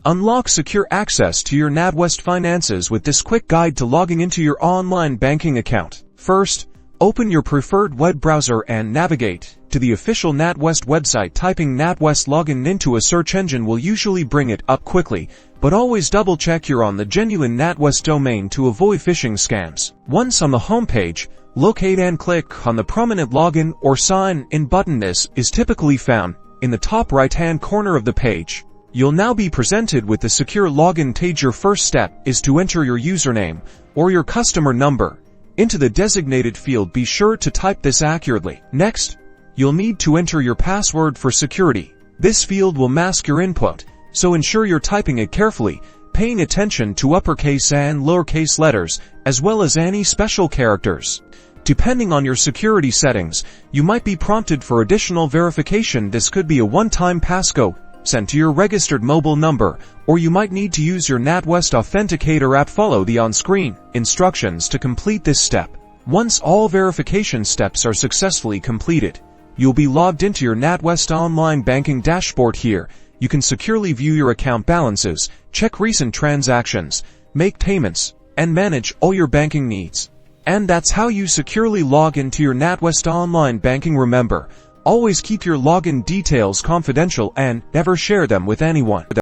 Unlock secure access to your Natwest finances with this quick guide to logging into your online banking account. First, open your preferred web browser and navigate to the official Natwest website. Typing Natwest login into a search engine will usually bring it up quickly, but always double-check you're on the genuine Natwest domain to avoid phishing scams. Once on the homepage, locate and click on the prominent login or sign in button. This is typically found in the top right-hand corner of the page. You'll now be presented with the secure login page. Your first step is to enter your username or your customer number into the designated field. Be sure to type this accurately. Next, you'll need to enter your password for security. This field will mask your input, so ensure you're typing it carefully, paying attention to uppercase and lowercase letters, as well as any special characters. Depending on your security settings, you might be prompted for additional verification. This could be a one-time passcode sent to your registered mobile number, or you might need to use your Natwest Authenticator app. Follow the on-screen instructions to complete this step. Once all verification steps are successfully completed, you'll be logged into your Natwest online banking dashboard. Here, you can securely view your account balances, check recent transactions, make payments, and manage all your banking needs. And that's how you securely log into your Natwest online banking. Remember, always keep your login details confidential and never share them with anyone.